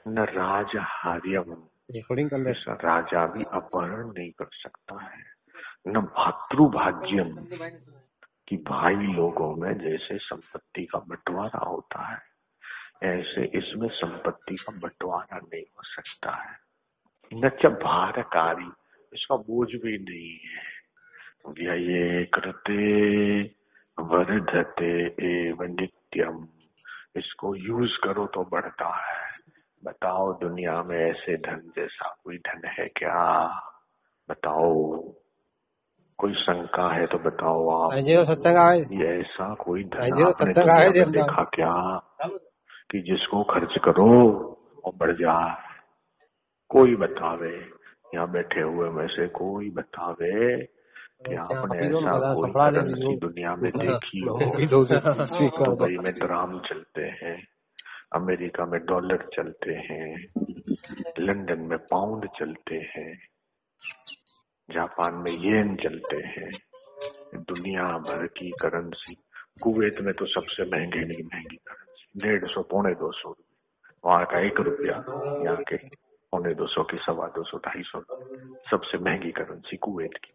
न राजहार्यम, राजा भी अपहरण नहीं कर सकता है। न भातृभाज्यम, कि भाई लोगों में जैसे संपत्ति का बंटवारा होता है ऐसे इसमें संपत्ति का बंटवारा नहीं हो सकता है। न च भारकारी, इसका बोझ भी नहीं है। व्यये कृते वर्धते एव नित्यम, इसको यूज करो तो बढ़ता है। बताओ दुनिया में ऐसे धन जैसा कोई धन है क्या? बताओ, कोई शंका है तो बताओ आप। ये ऐसा कोई धन आपने दुनिया में देखा क्या कि जिसको खर्च करो और बढ़ जाए? कोई बतावे, यहाँ बैठे हुए में से कोई बतावे कि आपने ऐसा कोई करेंसी दुनिया में देखी हो? दुबई में द्राम चलते हैं, अमेरिका में डॉलर चलते हैं, लंदन में पाउंड चलते हैं, जापान में येन चलते हैं, दुनिया भर की करेंसी। कुवैत में तो सबसे महंगी करेंसी 150 पौने 200 रुपये, वहां का 1 रुपया, यहाँ के 250 की 250 250 सबसे महंगी करेंसी कुवैत की।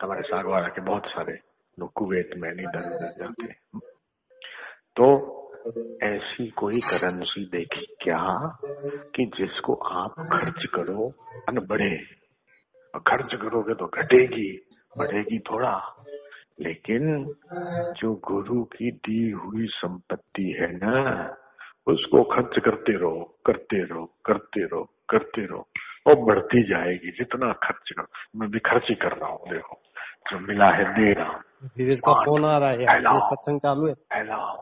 हमारे सागवाड़ा के बहुत सारे लोग कुवैत में इधर उधर जाते हैं। तो ऐसी कोई करेंसी देखी क्या कि जिसको आप खर्च करो और बढ़े? खर्च करोगे तो घटेगी, बढ़ेगी थोड़ा। लेकिन जो गुरु की दी हुई संपत्ति है ना, उसको खर्च करते रहो करते रहो करते रहो करते रहो, वो बढ़ती जाएगी। जितना खर्च करो, मैं भी खर्च ही कर रहा हूँ। देखो जो मिला है दे रहा हूँ। इसका फोन आ रहा है, सत्संग चालू है, फैलाओ,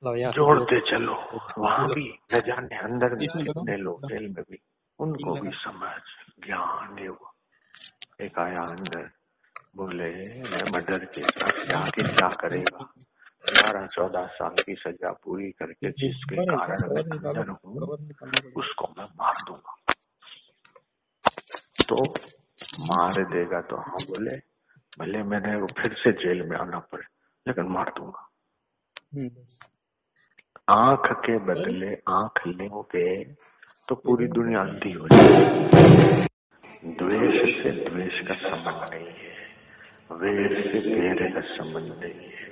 जोड़ते चलो। वहां भी न जाने अंदर में कितने लोग जेल में भी, उनको भी समझ ज्ञान है। वो एक आया अंदर, बोले मैं मर्डर के साथ जाके क्या करेगा? 12-14 साल की सजा पूरी करके जिसके कारण मैं अंदर हूँ उसको मैं मार दूंगा। तो मार देगा तो हाँ बोले, भले मैंने वो फिर से जेल में आना पड़े लेकिन मार दूंगा। आंख के बदले आंख लोगे तो पूरी दुनिया अंधी हो जाएगी। द्वेष से द्वेष का संबंध नहीं है, वैर से वैर का संबंध नहीं है।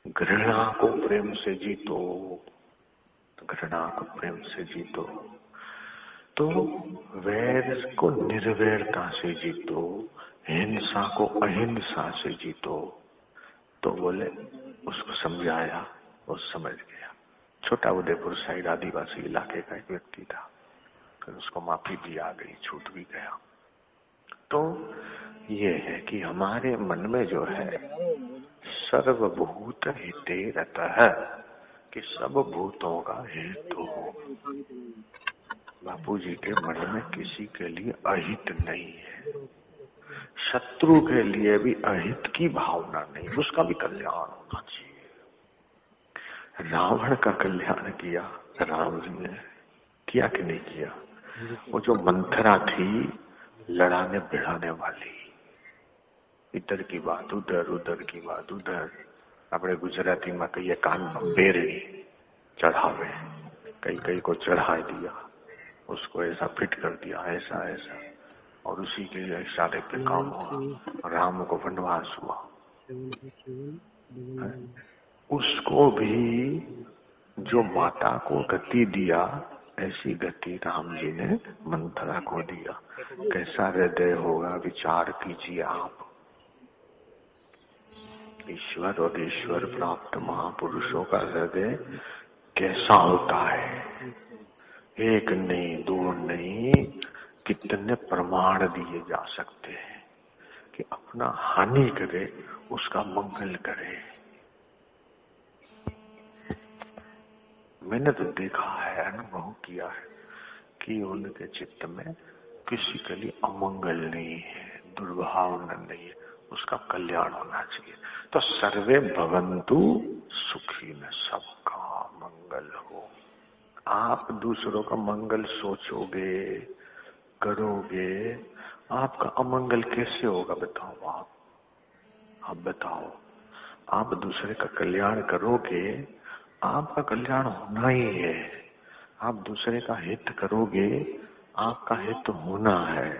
घृणा को प्रेम से जीतो, घृणा को प्रेम से जीतो। तो वैर को निर्वैरता से जीतो, हिंसा को अहिंसा से जीतो। तो बोले, उसको समझाया, वो समझ गया। छोटा उदयपुर साइड आदिवासी इलाके का एक व्यक्ति था, फिर उसको माफी भी आ गई, छूट भी गया। तो ये है कि हमारे मन में जो है सर्वभूत हिते रतः, कि सब भूतों का हेतु हो। बापू जी के मन में किसी के लिए अहित नहीं है, शत्रु के लिए भी अहित की भावना नहीं, उसका भी कल्याण होना चाहिए। रावण का कल्याण किया राम जी ने, किया कि नहीं किया? वो जो मंथरा थी लड़ाने भिड़ाने वाली, इधर की बात उधर, उधर की बात उधर, अपने गुजराती में कहिए कान बेरड़ी चढ़ावे, कई को चढ़ा दिया, उसको ऐसा फिट कर दिया, ऐसा ऐसा, और उसी के इशारे पे काम हुआ, राम को वनवास हुआ। उसको भी जो माता को गति दिया, ऐसी गति राम जी ने मंथरा को दिया। कैसा हृदय होगा विचार कीजिए आप। ईश्वर और ईश्वर प्राप्त महापुरुषों का हृदय कैसा होता है? एक नहीं, दो नहीं, कितने प्रमाण दिए जा सकते हैं कि अपना हानि करे, उसका मंगल करे। मैंने तो देखा है, अनुभव किया है कि उनके चित्त में किसी के लिए अमंगल नहीं है, दुर्भावना नहीं है, उसका कल्याण होना चाहिए। तो सर्वे भवन्तु सुखी न, सबका मंगल हो। आप दूसरों का मंगल सोचोगे, करोगे, आपका अमंगल कैसे होगा? बताओ आप बताओ। आप दूसरे का कल्याण करोगे, आपका कल्याण होना ही है। आप दूसरे का हित करोगे, आपका हित होना है।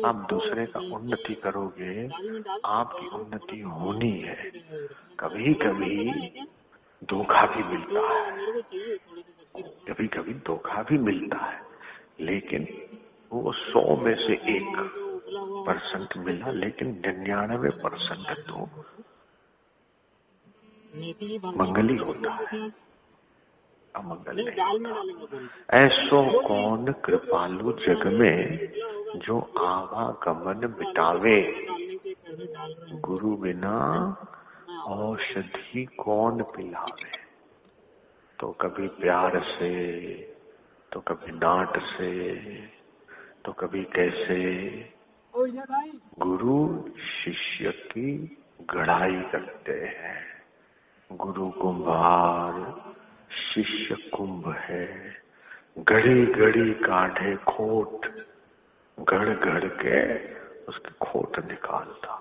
आप दूसरे का उन्नति करोगे, आपकी उन्नति होनी है। कभी कभी धोखा भी मिलता है, कभी कभी धोखा भी मिलता है, लेकिन वो 100 में से 1% मिला, लेकिन 99% तो मंगल ही होता है, अमंगल नहीं होता। ऐसो कौन कृपालु जग में जो आवागमन मिटावे, गुरु बिना औषधि कौन पिलावे। तो कभी प्यार से, तो कभी डांट से, तो कभी कैसे गुरु शिष्य की गढ़ाई करते हैं। गुरु कुंभार, शिष्य कुंभ है। घड़ी घड़ी काढ़े खोट, गढ़ गढ़ के उसकी खोट निकालता।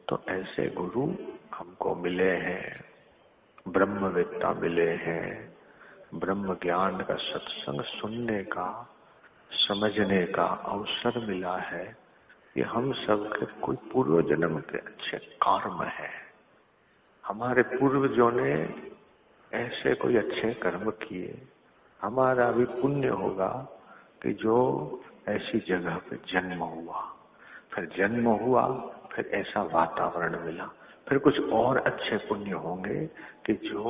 तो ऐसे गुरु हमको मिले हैं, ब्रह्मवेत्ता मिले हैं। ब्रह्म ज्ञान का सत्संग सुनने का, समझने का अवसर मिला है। ये हम सब के कोई पूर्व जन्म के अच्छे कर्म है। हमारे पूर्वजों ने ऐसे कोई अच्छे कर्म किए, हमारा भी पुण्य होगा कि जो ऐसी जगह पे जन्म हुआ, फिर जन्म हुआ, फिर ऐसा वातावरण मिला, फिर कुछ और अच्छे पुण्य होंगे कि जो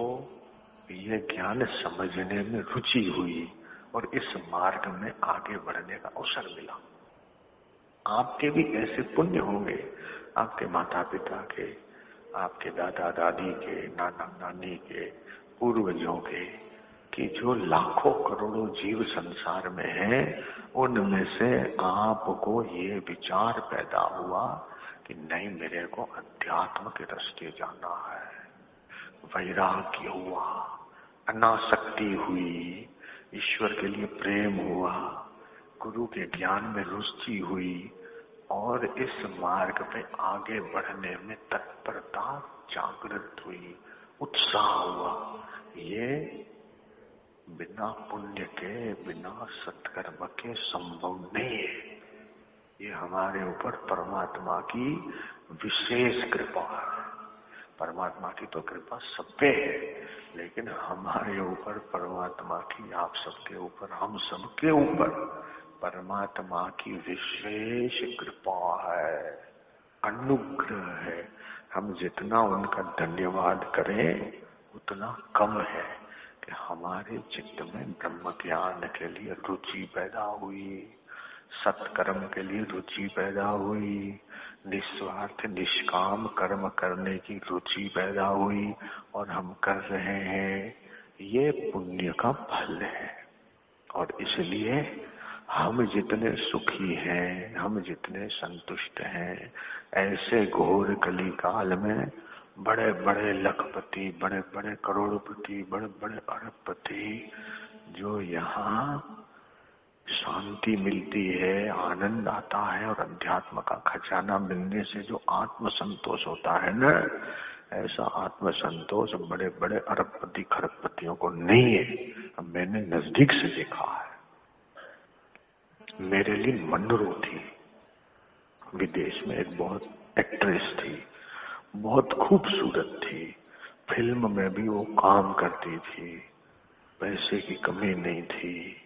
ये ज्ञान समझने में रुचि हुई और इस मार्ग में आगे बढ़ने का अवसर मिला। आपके भी ऐसे पुण्य होंगे, आपके माता पिता के, आपके दादा दादी के, नाना नानी के, पूर्वजों के, कि जो लाखों करोड़ों जीव संसार में हैं, उनमें से आपको ये विचार पैदा हुआ कि नहीं, मेरे को अध्यात्म के रास्ते जाना है। वैराग्य हुआ, अनासक्ति हुई, ईश्वर के लिए प्रेम हुआ, गुरु के ज्ञान में रुचि हुई और इस मार्ग पे आगे बढ़ने में तत्परता जागृत हुई, उत्साह हुआ। ये बिना पुण्य के, बिना सत्कर्म के संभव नहीं है। ये हमारे ऊपर परमात्मा की विशेष कृपा है। परमात्मा की तो कृपा सब पे है, लेकिन हमारे ऊपर परमात्मा की, आप सबके ऊपर, हम सबके ऊपर परमात्मा की विशेष कृपा है, अनुग्रह है। हम जितना उनका धन्यवाद करें उतना कम है कि हमारे चित्त में ब्रह्म ज्ञान के लिए रुचि पैदा हुई, सत्कर्म के लिए रुचि पैदा हुई, निस्वार्थ निष्काम कर्म करने की रुचि पैदा हुई और हम कर रहे हैं। ये पुण्य का फल है। और इसलिए हम जितने सुखी हैं, हम जितने संतुष्ट हैं, ऐसे घोर कली काल में बड़े बड़े लखपति, बड़े बड़े करोड़पति, बड़े बड़े अरबपति जो यहाँ शांति मिलती है, आनंद आता है और अध्यात्म का खजाना मिलने से जो आत्म संतोष होता है न, ऐसा आत्म संतोष बड़े बड़े अरबपति खरबपतियों को नहीं है। अब मैंने नजदीक से देखा है। मेरे लिए मनरो थी, विदेश में एक बहुत एक्ट्रेस थी, बहुत खूबसूरत थी, फिल्म में भी वो काम करती थी, पैसे की कमी नहीं थी।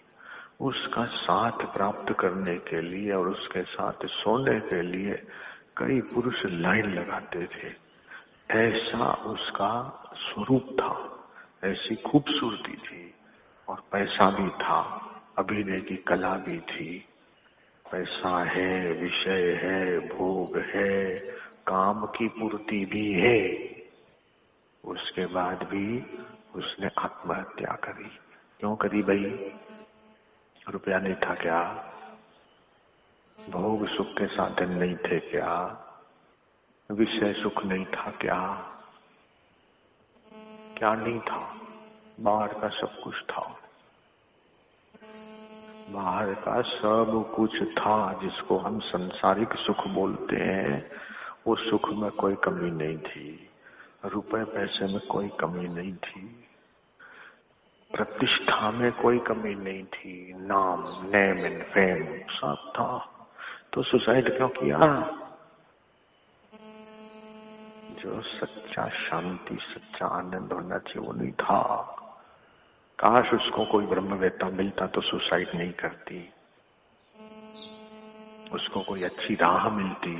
उसका साथ प्राप्त करने के लिए और उसके साथ सोने के लिए कई पुरुष लाइन लगाते थे। ऐसा उसका स्वरूप था, ऐसी खूबसूरती थी और पैसा भी था, अभिनय की कला भी थी। पैसा है, विषय है, भोग है, काम की पूर्ति भी है। उसके बाद भी उसने आत्महत्या करी। क्यों करी भाई? रुपया नहीं था क्या? भोग सुख के साधन नहीं थे क्या? विषय सुख नहीं था क्या? क्या नहीं था? बाहर का सब कुछ था, बाहर का सब कुछ था जिसको हम सांसारिक सुख बोलते हैं। वो सुख में कोई कमी नहीं थी। रुपए पैसे में कोई कमी नहीं थी, प्रतिष्ठा में कोई कमी नहीं थी, नाम, नेम एंड फेम सब था, तो सुसाइड क्यों किया? जो सच्चा शांति, सच्चा आनंद होना चाहिए वो नहीं था। काश उसको कोई ब्रह्मवेत्ता मिलता तो सुसाइड नहीं करती, उसको कोई अच्छी राह मिलती,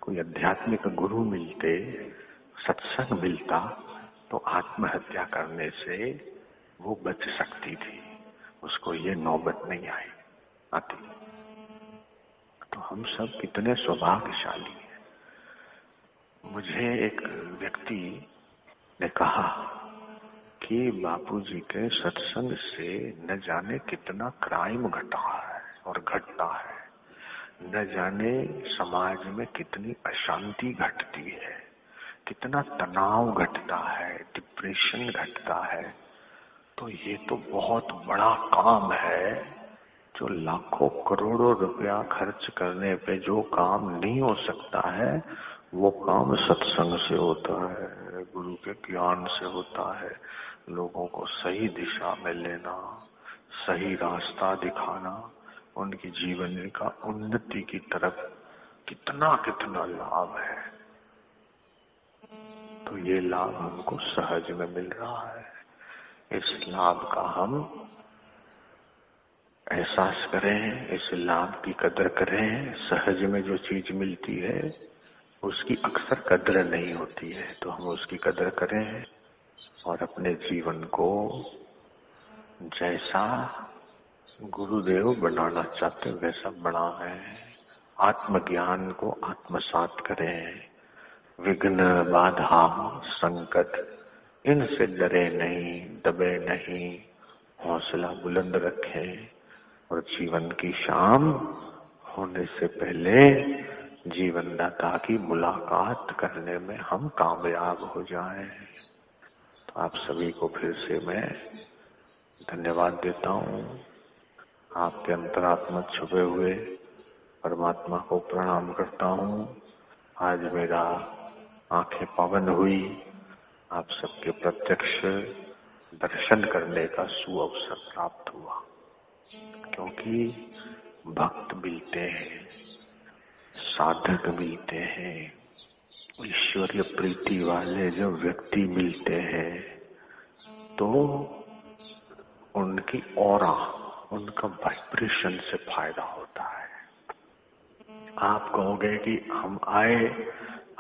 कोई आध्यात्मिक गुरु मिलते, सत्संग मिलता तो आत्महत्या करने से वो बच सकती थी, उसको ये नौबत नहीं आती। तो हम सब कितने सौभाग्यशाली हैं। मुझे एक व्यक्ति ने कहा कि बापूजी के सत्संग से न जाने कितना क्राइम घटा है और घटता है, न जाने समाज में कितनी अशांति घटती है, कितना तनाव घटता है, डिप्रेशन घटता है। तो ये तो बहुत बड़ा काम है, जो लाखों करोड़ों रुपया खर्च करने पे जो काम नहीं हो सकता है वो काम सत्संग से होता है, गुरु के ज्ञान से होता है। लोगों को सही दिशा में लेना, सही रास्ता दिखाना, उनकी जीवन का उन्नति की तरफ कितना कितना लाभ है। तो ये लाभ हमको सहज में मिल रहा है। इस लाभ का हम एहसास करें, इस लाभ की कदर करें। सहज में जो चीज मिलती है उसकी अक्सर कदर नहीं होती है, तो हम उसकी कदर करें और अपने जीवन को जैसा गुरुदेव बनाना चाहते वैसा बनाएं। आत्मज्ञान को आत्मसात करें। विघ्न, बाधा, संकट, इनसे डरे नहीं, दबे नहीं, हौसला बुलंद रखें और जीवन की शाम होने से पहले जीवनदाता की मुलाकात करने में हम कामयाब हो जाएं। तो आप सभी को फिर से मैं धन्यवाद देता हूँ। आपके अंतरात्मा छुपे हुए परमात्मा को प्रणाम करता हूँ। आज मेरा आंखें पवन हुई, आप सबके प्रत्यक्ष दर्शन करने का सुअवसर प्राप्त हुआ, क्योंकि भक्त मिलते हैं, साधक मिलते हैं, ईश्वरीय प्रीति वाले जो व्यक्ति मिलते हैं तो उनकी ऑरा, उनका वाइब्रेशन से फायदा होता है। आप कहोगे कि हम आए,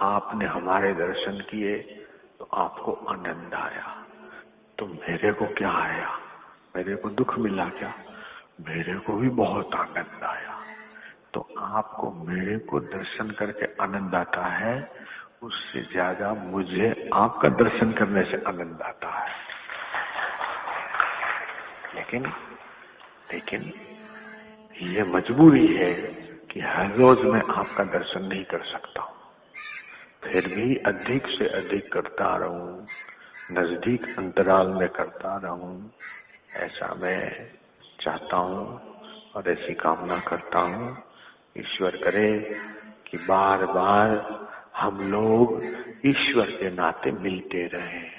आपने हमारे दर्शन किए तो आपको आनंद आया, तो मेरे को क्या आया? मेरे को दुख मिला क्या? मेरे को भी बहुत आनंद आया। तो आपको मेरे को दर्शन करके आनंद आता है, उससे ज्यादा मुझे आपका दर्शन करने से आनंद आता है। लेकिन ये मजबूरी है कि हर रोज मैं आपका दर्शन नहीं कर सकता हूँ, फिर भी अधिक से अधिक करता रहूं, नजदीक अंतराल में करता रहूं, ऐसा मैं चाहता हूँ और ऐसी कामना करता हूँ। ईश्वर करे कि बार बार हम लोग ईश्वर के नाते मिलते रहें।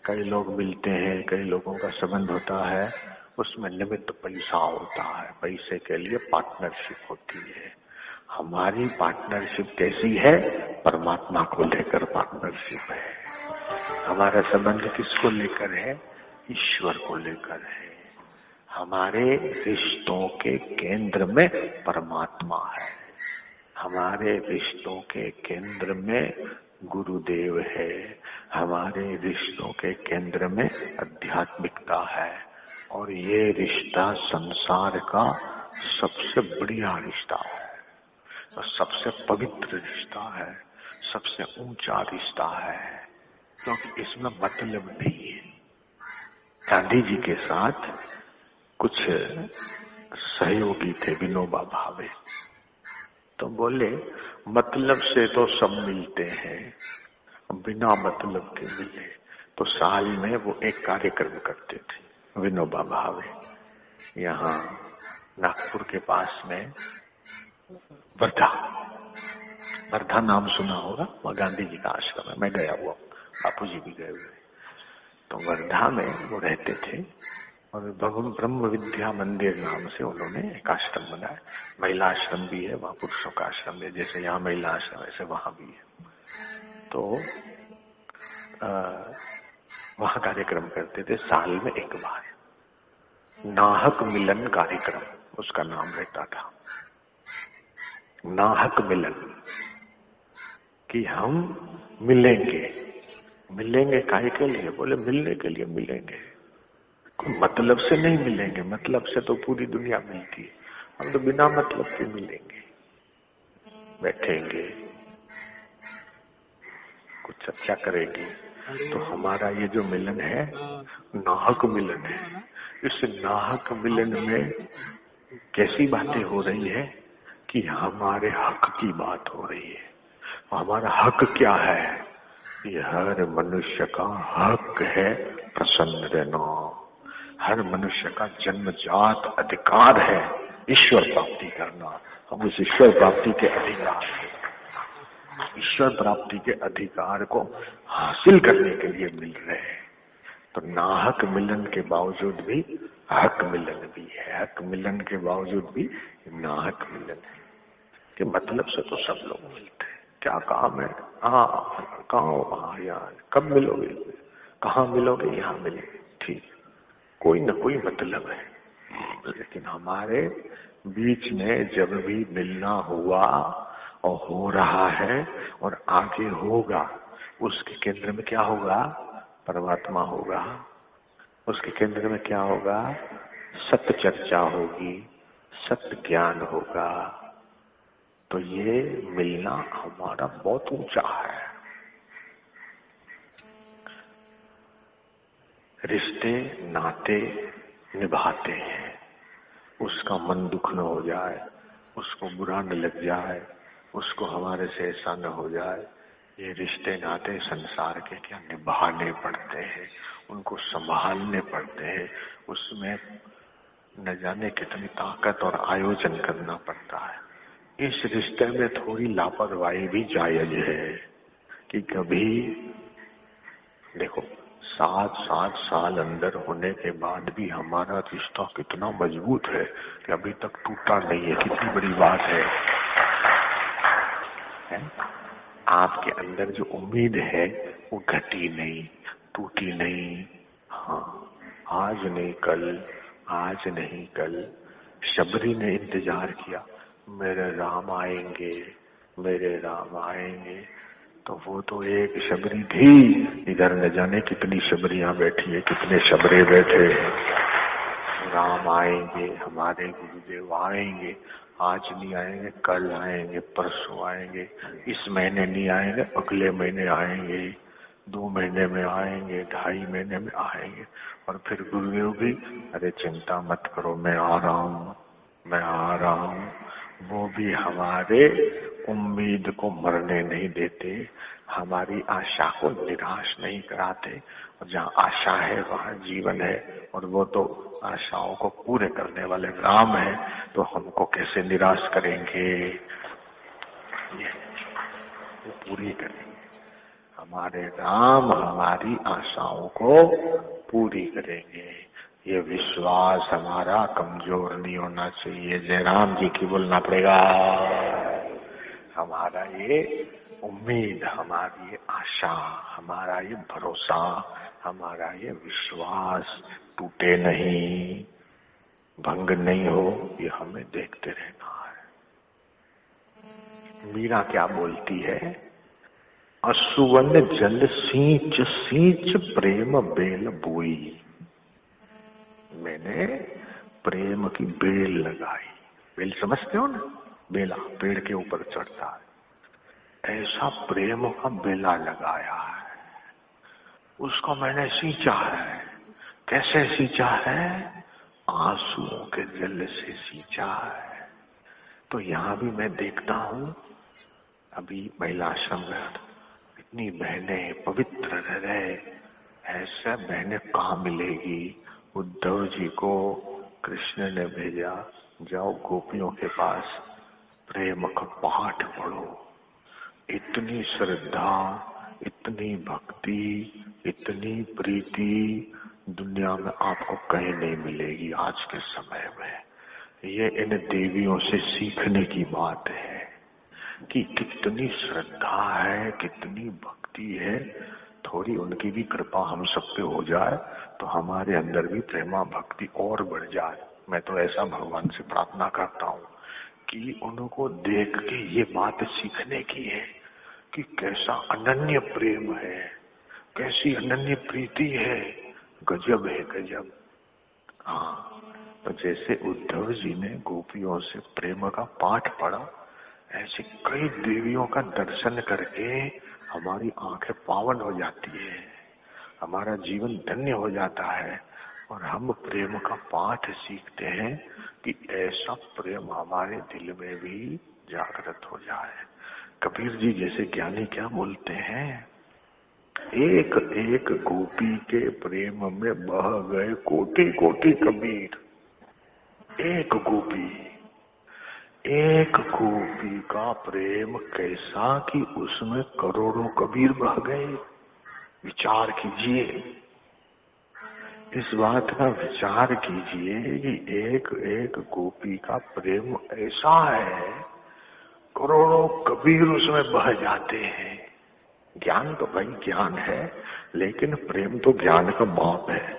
कई लोग मिलते हैं, कई लोगों का संबंध होता है, उसमें निमित्त पैसा होता है, पैसे के लिए पार्टनरशिप होती है। हमारी पार्टनरशिप कैसी है? परमात्मा को लेकर पार्टनरशिप है। हमारा संबंध किसको लेकर है? ईश्वर को लेकर है। हमारे रिश्तों के केंद्र में परमात्मा है, हमारे रिश्तों के केंद्र में गुरुदेव है, हमारे रिश्तों के केंद्र में आध्यात्मिकता है। और ये रिश्ता संसार का सबसे बढ़िया रिश्ता है, सबसे पवित्र रिश्ता है, सबसे ऊंचा रिश्ता है, क्योंकि इसमें मतलब नहीं है। गांधी जी के साथ कुछ सहयोगी थे, विनोबा भावे, तो बोले मतलब से तो सब मिलते हैं, बिना मतलब के मिले। तो साल में वो एक कार्यक्रम करते थे विनोबा भावे, यहाँ नागपुर के पास में वर्धा नाम सुना होगा, वह गांधी जी का आश्रम है, मैं गया हुआ, बापू जी भी गए हुए। तो वर्धा में वो रहते थे और ब्रह्म विद्या मंदिर नाम से उन्होंने एक आश्रम बनाया। महिला आश्रम भी है, वहां पुरुषों का आश्रम है, जैसे यहाँ महिला आश्रम ऐसे वहां भी है। तो वहां कार्यक्रम करते थे साल में एक बार, नाहक मिलन कार्यक्रम उसका नाम रहता था। नाहक मिलन, कि हम मिलेंगे काहे के लिए? बोले मिलने के लिए मिलेंगे, कोई मतलब से नहीं मिलेंगे। मतलब से तो पूरी दुनिया मिलती है, हम तो बिना मतलब के मिलेंगे, बैठेंगे, कुछ चर्चा करेंगे। तो हमारा ये जो मिलन है नाहक मिलन है। इस नाहक मिलन में कैसी बातें हो रही है कि हमारे हक की बात हो रही है। हमारा हक क्या है? ये हर मनुष्य का हक है प्रसन्न रहना। हर मनुष्य का जन्मजात अधिकार है ईश्वर प्राप्ति करना। हम उस ईश्वर प्राप्ति के अधिकार ईश्वर प्राप्ति के अधिकार को हासिल करने के लिए मिल रहे हैं। तो नाहक मिलन के बावजूद भी हक मिलन भी है, हक मिलन के बावजूद भी नाहक मिलन है कि मतलब से तो सब लोग मिलते हैं। क्या काम है? हाँ, कहाँ? यार कब मिलोगे? कहाँ मिलोगे? यहाँ मिलेंगे, ठीक, कोई न कोई मतलब है। लेकिन हमारे बीच में जब भी मिलना हुआ और हो रहा है और आगे होगा, उसके केंद्र में क्या होगा? परमात्मा होगा। उसके केंद्र में क्या होगा? सत्य चर्चा होगी, सत्य ज्ञान होगा। तो ये मिलना हमारा बहुत ऊंचा है। रिश्ते नाते निभाते हैं, उसका मन दुख न हो जाए, उसको बुरा न लग जाए, उसको हमारे से ऐसा न हो जाए। ये रिश्ते नाते संसार के क्या निभाने पड़ते हैं, उनको संभालने पड़ते हैं। उसमें न जाने कितनी ताकत और आयोजन करना पड़ता है। इस रिश्ते में थोड़ी लापरवाही भी जायज है कि कभी देखो 7 साल अंदर होने के बाद भी हमारा रिश्ता कितना मजबूत है कि अभी तक टूटा नहीं है। कितनी बड़ी बात है? आपके अंदर जो उम्मीद है वो घटी नहीं, टूटी नहीं। हाँ, आज नहीं कल, आज नहीं कल शबरी ने इंतजार किया, मेरे राम आएंगे, मेरे राम आएंगे। तो वो तो एक शबरी थी, इधर न जाने कितनी शबरियां बैठी है, कितने शबरे बैठे हैं। राम आएंगे, हमारे गुरुदेव आएंगे, आज नहीं आएंगे, कल आएंगे, परसों आएंगे, इस महीने नहीं आएंगे, अगले महीने आएंगे, 2 महीने में आएंगे, 2.5 महीने में आएंगे। और फिर गुरुदेव भी, अरे चिंता मत करो, मैं आ रहा हूँ, मैं आ रहा हूँ। वो भी हमारे उम्मीद को मरने नहीं देते, हमारी आशा को निराश नहीं कराते। और जहाँ आशा है वहाँ जीवन है, और वो तो आशाओं को पूरे करने वाले राम है, तो हमको कैसे निराश करेंगे? वो पूरी करेंगे। हमारे राम हमारी आशाओं को पूरी करेंगे। ये विश्वास हमारा कमजोर नहीं होना चाहिए। जय राम जी की बोलना पड़ेगा। हमारा ये उम्मीद, हमारी ये आशा, हमारा ये भरोसा, हमारा ये विश्वास टूटे नहीं, भंग नहीं हो, ये हमें देखते रहना है। मीरा क्या बोलती है? असुवन जल सींच सींच प्रेम बेल बोई। मैंने प्रेम की बेल लगाई। बेल समझते हो ना? बेला पेड़ के ऊपर चढ़ता है, ऐसा प्रेम का बेला लगाया है, उसको मैंने सींचा है। कैसे सींचा है? आंसुओं के जल से सींचा है। तो यहाँ भी मैं देखता हूँ, अभी महिला आश्रम गया था, इतनी बहनें पवित्र रहे, ऐसा बहनें कहाँ मिलेगी? उद्धव जी को कृष्ण ने भेजा, जाओ गोपियों के पास प्रेम का पाठ पढ़ो। इतनी श्रद्धा, इतनी भक्ति, इतनी प्रीति दुनिया में आपको कहीं नहीं मिलेगी आज के समय में। ये इन देवियों से सीखने की बात है कि कितनी श्रद्धा है, कितनी भक्ति है। थोड़ी उनकी भी कृपा हम सब पे हो जाए तो हमारे अंदर भी प्रेमा भक्ति और बढ़ जाए। मैं तो ऐसा भगवान से प्रार्थना करता हूँ कि उनको देख के ये बात सीखने की है कि कैसा अनन्य प्रेम है, कैसी अनन्य प्रीति है। गजब है, गजब। हाँ, तो जैसे उद्धव जी ने गोपियों से प्रेम का पाठ पढ़ा, ऐसे कई देवियों का दर्शन करके हमारी आंखें पावन हो जाती है, हमारा जीवन धन्य हो जाता है और हम प्रेम का पाठ सीखते हैं कि ऐसा प्रेम हमारे दिल में भी जागृत हो जाए। कबीर जी जैसे ज्ञानी क्या बोलते हैं, एक एक गोपी के प्रेम में बह गए कोटि कोटि कबीर। एक गोपी का प्रेम कैसा कि उसमें करोड़ों कबीर बह गए। विचार कीजिए, इस बात का विचार कीजिए कि एक एक गोपी का प्रेम ऐसा है, करोड़ों कबीर उसमें बह जाते हैं। ज्ञान तो भाई ज्ञान है, लेकिन प्रेम तो ज्ञान का बाप है।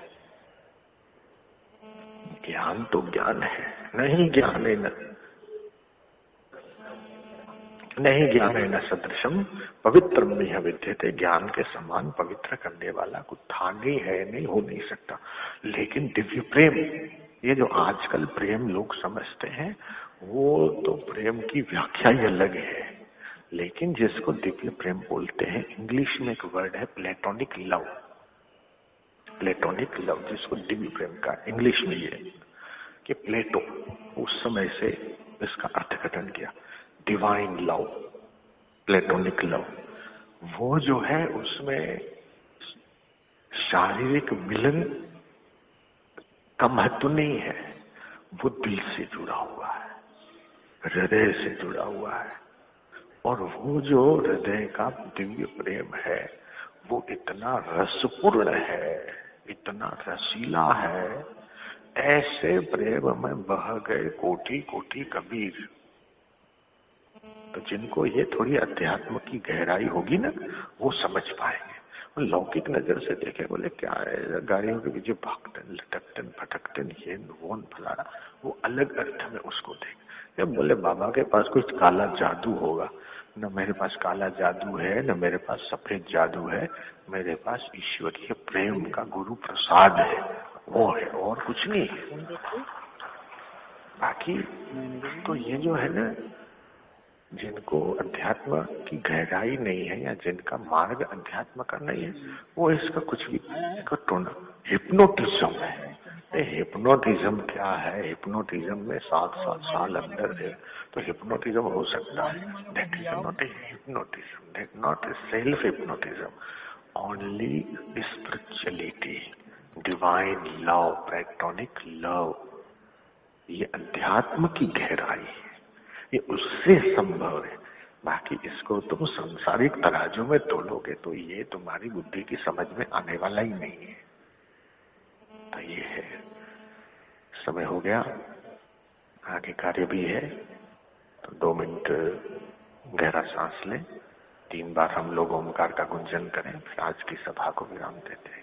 ज्ञान तो ज्ञान है, नहीं ज्ञान है न सदृशम पवित्र में विद्यते। ज्ञान के समान पवित्र करने वाला कुछ था नहीं, है नहीं, हो नहीं सकता। लेकिन दिव्य प्रेम, ये जो आजकल प्रेम लोग समझते हैं, वो तो प्रेम की व्याख्या ही अलग है। लेकिन जिसको दिव्य प्रेम बोलते हैं, इंग्लिश में एक वर्ड है प्लेटोनिक लव। प्लेटोनिक लव जिसको दिव्य प्रेम का इंग्लिश में ये कि प्लेटो उस समय से इसका अर्थघटन किया, डिवाइन लव, प्लेटोनिक लव। वो जो है उसमें शारीरिक मिलन का महत्व नहीं है, वो दिल से जुड़ा हुआ है, हृदय से जुड़ा हुआ है। और वो जो हृदय का दिव्य प्रेम है वो इतना रसपूर्ण है, इतना रसीला है, ऐसे प्रेम में बह गए कोटि कोटि कबीर। तो जिनको ये थोड़ी अध्यात्म की गहराई होगी ना, वो समझ पाएंगे। और लौकिक नजर से देखे, बोले क्या है, गाड़ियों के पीछे भागते लटकते फटकते, ये वो फलाना, वो अलग अर्थ में उसको देख। जब बोले बाबा के पास कुछ काला जादू होगा, न मेरे पास काला जादू है, न मेरे पास सफेद जादू है, मेरे पास ईश्वरीय प्रेम का गुरु प्रसाद है, वो है, और कुछ नहीं है। बाकी तो ये जो है ना, जिनको अध्यात्म की गहराई नहीं है या जिनका मार्ग अध्यात्म का नहीं है, वो इसका कुछ भी टोना हिप्नोटिज्म है। हिप्नोटिज्म क्या है? हिप्नोटिज्म में 7-7 साल अंदर है, तो हिप्नोटिज्म हो सकता है। That is not a hypnotism, that not a self hypnotism, only spirituality, divine love, platonic love. ये अध्यात्म की गहराई है, ये उससे संभव है। बाकी इसको तुम सांसारिक तराजू में तोलोगे तो ये तुम्हारी बुद्धि की समझ में आने वाला ही नहीं है। तो ये है, समय हो गया, आगे कार्य भी है, तो 2 मिनट गहरा सांस लें, 3 बार हम लोग ओमकार का गुंजन करें, फिर आज की सभा को विराम देते हैं।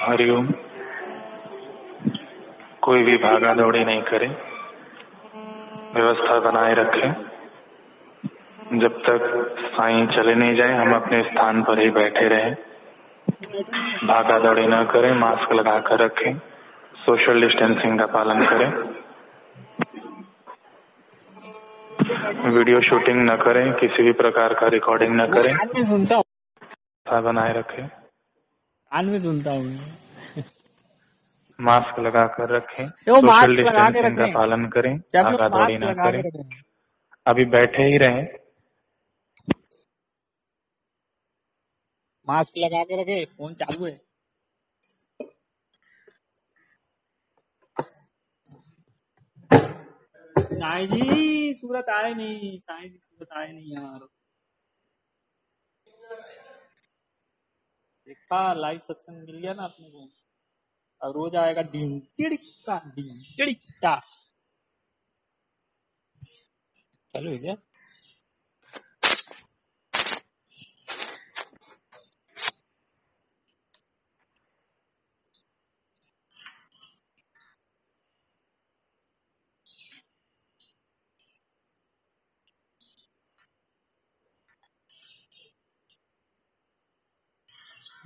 हरिओम। कोई भी भागा दौड़ी नहीं करे, व्यवस्था बनाए रखें। जब तक साईं चले नहीं जाए हम अपने स्थान पर ही बैठे रहें। भागा दौड़ी न करें, मास्क लगा कर रखें, सोशल डिस्टेंसिंग का पालन करें, वीडियो शूटिंग न करें, किसी भी प्रकार का रिकॉर्डिंग न करें। व्यवस्था बनाए रखें। सुनता हूँ मास्क लगा कर रखें, सोशल डिस्टेंसिंग का पालन करें, भागा दौड़ी न करें, अभी बैठे ही रहें। मास्क लगा के रखे, फोन चालू है। साईं जी सूरत आए नहीं, साईं जी सूरत आए नहीं यार। देखा लाइव सत्संग मिल गया ना अपने को। अब रोज आएगा ढींग चिड़िका। चलो क्या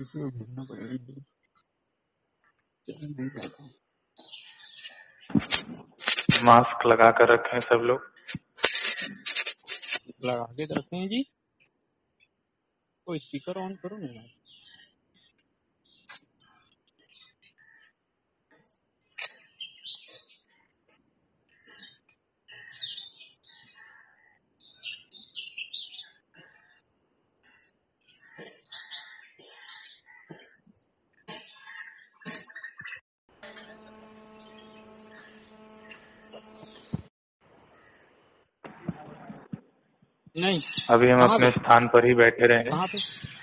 इसमें घूमना पड़ेगा। नहीं जाता। मास्क लगा कर रखें सब लोग। लगा के तो रखे हैं जी। तो स्पीकर ऑन करो ना यार। नहीं अभी हम कहाँ अपने पे स्थान पर ही बैठे रहेंगे। कहाँ पे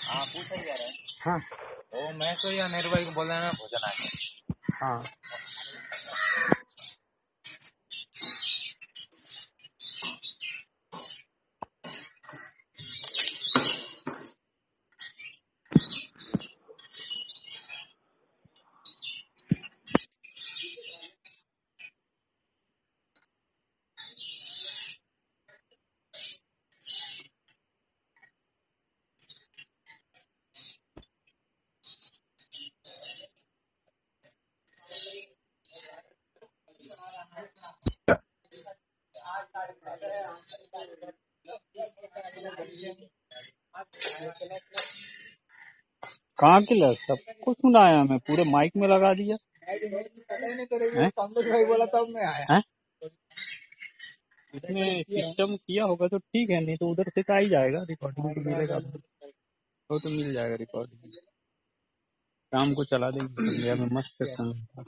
हाँ पूछा ही जा रहा है। हाँ तो मैं तो या नेहरू भाई को बोल रहा है भोजन आ गया। हाँ कहाँ के लग सबको सुनाया मैं पूरे माइक में लगा दिया। भाई बोला तब मैं आया। इसमें सिस्टम किया होगा तो ठीक है, नहीं तो उधर से तो आ ही जाएगा। रिकॉर्डिंग तो मिलेगा, वो तो मिल जाएगा रिकॉर्डिंग। शाम को चला देंगे संध्या में मस्त संग था।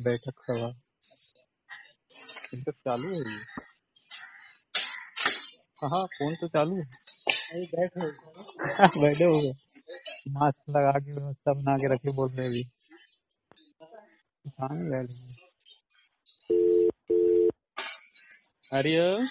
बैठक सभा तक चालू है ये। हाँ फोन तो चालू है। बैठे हो गए मास्क लगा के व्यवस्था बना के रखे बोल रहे भी। हाँ बैठे हरिओम।